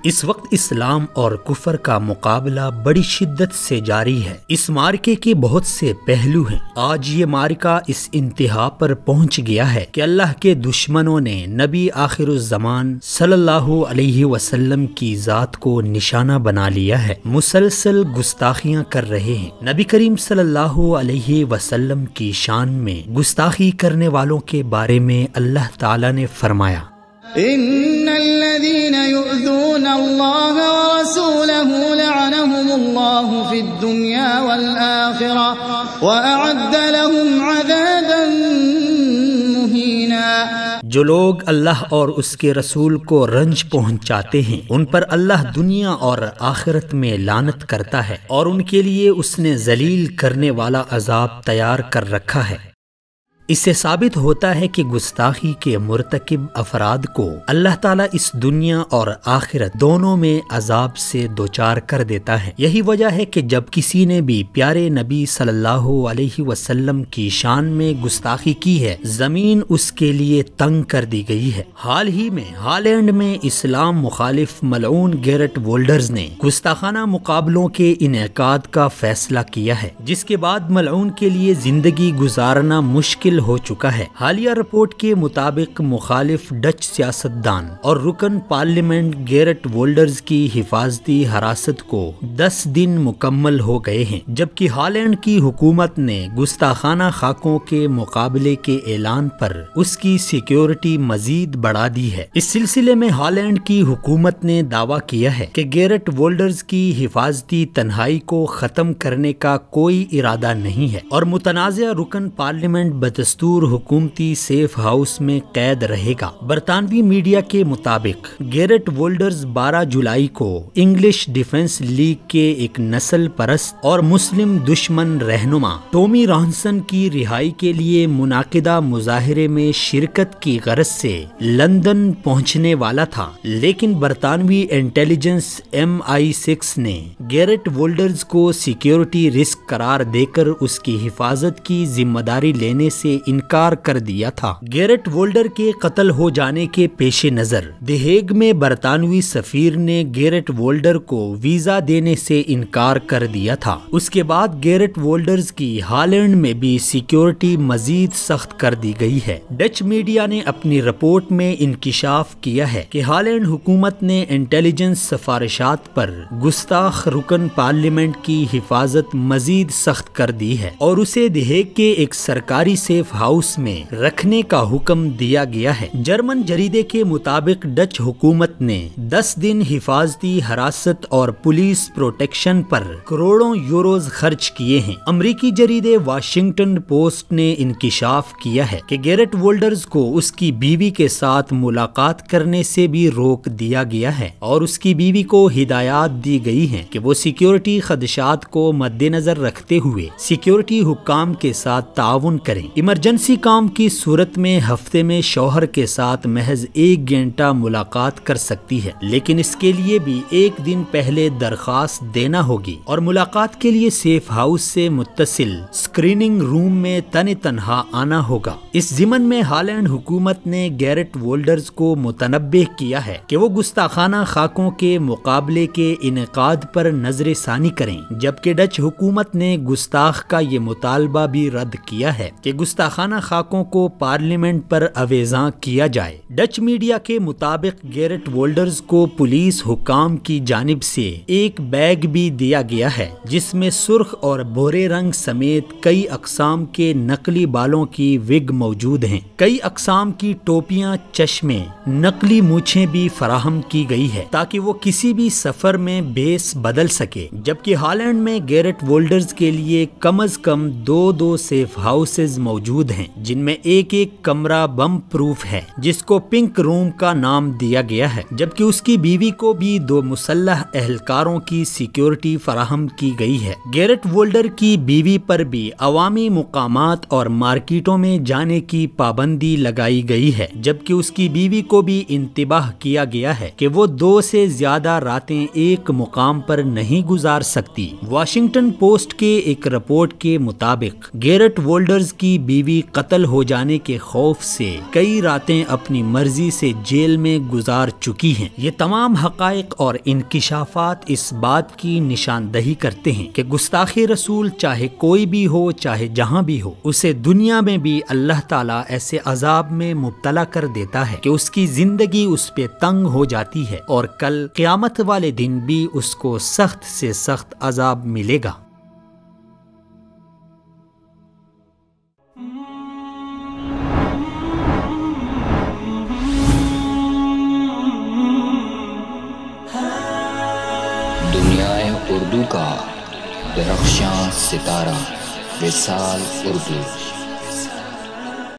اس وقت اسلام اور کفر کا مقابلہ بڑی شدت سے جاری ہے۔ اس مارکے کے بہت سے پہلو ہیں۔ آج یہ مارکہ اس انتہا پر پہنچ گیا ہے کہ اللہ کے دشمنوں نے نبی آخر الزمان صلی اللہ علیہ وسلم کی ذات کو نشانہ بنا لیا ہے، مسلسل گستاخیاں کر رہے ہیں۔ نبی کریم صلی اللہ علیہ وسلم کی شان میں گستاخی کرنے والوں کے بارے میں اللہ تعالیٰ نے فرمایا، ان الذين يؤذون الله ورسوله لعنهم الله في الدنيا والآخرة وأعد لهم عذابا مهينا۔ جو لوگ اللہ اور اس کے رسول کو رنج پہنچاتے ہیں ان پر اللہ دنیا اور آخرت میں لعنت کرتا ہے اور ان کے لیے اس نے ذلیل کرنے والا عذاب تیار کر رکھا ہے۔ اس سے ثابت ہوتا ہے کہ گستاخی کے مرتکب افراد کو اللہ تعالیٰ اس دنیا اور آخرت دونوں میں عذاب سے دوچار کر دیتا ہے۔ یہی وجہ ہے کہ جب کسی نے بھی پیارے نبی صلی اللہ علیہ وسلم کی شان میں گستاخی کی ہے، زمین اس کے لیے تنگ کر دی گئی ہے۔ حال ہی میں ہالینڈ میں اسلام مخالف ملعون گیرٹ وولڈرز نے گستاخانہ مقابلوں کے انعقاد کا فیصلہ کیا ہے، جس کے بعد ملعون کے لیے زندگی گزارنا مشکل ہو چکا ہے۔ حالیہ رپورٹ کے مطابق مخالف ڈچ سیاستدان اور رکن پارلیمنٹ گیرٹ وولڈرز کی حفاظتی حراست کو 10 دن مکمل ہو گئے ہیں، جبکہ ہالینڈ کی حکومت نے گستاخانہ خاکوں کے مقابلے کے اعلان پر اس کی سیکیورٹی مزید بڑھا دی ہے۔ اس سلسلے میں ہالینڈ کی حکومت نے دعویٰ کیا ہے کہ گیرٹ وولڈرز کی حفاظتی تنہائی کو ختم کرنے کا کوئی ارادہ نہیں ہے اور متنازع رکن پارلیمنٹ بدستور حکومتی سیف ہاؤس میں قید رہے گا۔ برطانوی میڈیا کے مطابق گیرٹ وولڈرز 12 جولائی کو انگلش ڈیفنس لیگ کے ایک نسل پرست اور مسلم دشمن رہنما ٹومی رانسن کی رہائی کے لیے منعقدہ مظاہرے میں شرکت کی غرض سے لندن پہنچنے والا تھا، لیکن برطانوی انٹیلیجنس MI6 نے گیرٹ وولڈرز کو سیکیورٹی رسک قرار دے کر اس کی حفاظت کی ذمہ داری لینے سے انکار کر دیا تھا۔ گیرٹ وولڈر کے قتل ہو جانے کے پیش نظر دی ہیگ میں برطانوی سفیر نے گیرٹ وولڈر کو ویزا دینے سے انکار کر دیا تھا۔ اس کے بعد گیرٹ وولڈرز کی ہالینڈ میں بھی سیکیورٹی مزید سخت کر دی گئی ہے۔ ڈچ میڈیا نے اپنی رپورٹ میں انکشاف کیا ہے کہ ہالینڈ حکومت نے انٹیلیجنس سفارشات پر گستاخ رکن پارلیمنٹ کی حفاظت مزید سخت کر دی ہے اور اسے دی ہیگ کے ایک سرکاری سیف ہاؤس میں رکھنے کا حکم دیا گیا ہے۔ جرمن جریدے کے مطابق ڈچ حکومت نے 10 دن حفاظتی حراست اور پولیس پروٹیکشن پر کروڑوں یوروز خرچ کیے ہیں۔ امریکی جریدے واشنگٹن پوسٹ نے انکشاف کیا ہے کہ گیرٹ وولڈرز کو اس کی بیوی کے ساتھ ملاقات کرنے سے بھی روک دیا گیا ہے اور اس کی بیوی کو ہدایات دی گئی ہیں کہ وہ سیکیورٹی خدشات کو مد نظر رکھتے ہوئے سیکیورٹی حکام کے ساتھ تعاون کریں۔ ایمرجنسی کام کی صورت میں ہفتے میں شوہر کے ساتھ محض 1 گھنٹہ ملاقات کر سکتی ہے، لیکن اس کے لیے بھی 1 دن پہلے درخواست دینا ہوگی اور ملاقات کے لیے سیف ہاؤس سے متصل اسکریننگ روم میں تنہا آنا ہوگا۔ اس ضمن میں ہالینڈ حکومت نے گیرٹ وولڈرز کو متنبہ کیا ہے کہ وہ گستاخانہ خاکوں کے مقابلے کے انعقاد پر نظر ثانی کریں، جبکہ ڈچ حکومت نے گستاخ کا یہ مطالبہ بھی رد کیا ہے کہ گستاخانہ خاکوں کو پارلیمنٹ پر اویزاں کیا جائے۔ ڈچ میڈیا کے مطابق گیرٹ وولڈرز کو پولیس حکام کی جانب سے ایک بیگ بھی دیا گیا ہے جس میں سرخ اور بھورے رنگ سمیت کئی اقسام کے نقلی بالوں کی وگ موجود ہیں۔ کئی اقسام کی ٹوپیاں، چشمے، نقلی مونچھیں بھی فراہم کی گئی ہے تاکہ وہ کسی بھی سفر میں بیس بدل سکے، جبکہ ہالینڈ میں گیرٹ وولڈرز کے لیے کم از کم 2 سیف ہاؤسز موجود ہیں جن میں ایک کمرہ بم پروف ہے جس کو پنک روم کا نام دیا گیا ہے، جبکہ اس کی بیوی کو بھی 2 مسلح اہلکاروں کی سیکیورٹی فراہم کی گئی ہے۔ گیرٹ وولڈر کی بیوی پر بھی عوامی مقامات اور مارکیٹوں میں جانے کی پابندی لگائی گئی ہے، جبکہ اس کی بیوی کو بھی انتباہ کیا گیا ہے کہ وہ 2 سے زیادہ راتیں ایک مقام پر نہیں گزار سکتی۔ واشنگٹن پوسٹ کے ایک رپورٹ کے مطابق گیرٹ وولڈرز کی بیوی بیوی قتل ہو جانے کے خوف سے کئی راتیں اپنی مرضی سے جیل میں گزار چکی ہیں۔ یہ تمام حقائق اور انکشافات اس بات کی نشاندہی کرتے ہیں کہ گستاخی رسول چاہے کوئی بھی ہو، چاہے جہاں بھی ہو، اسے دنیا میں بھی اللہ تعالیٰ ایسے عذاب میں مبتلا کر دیتا ہے کہ اس کی زندگی اس پہ تنگ ہو جاتی ہے، اور کل قیامت والے دن بھی اس کو سخت سے سخت عذاب ملے گا۔ دنیائے اردو کا درخشاں ستارہ وصال اردو۔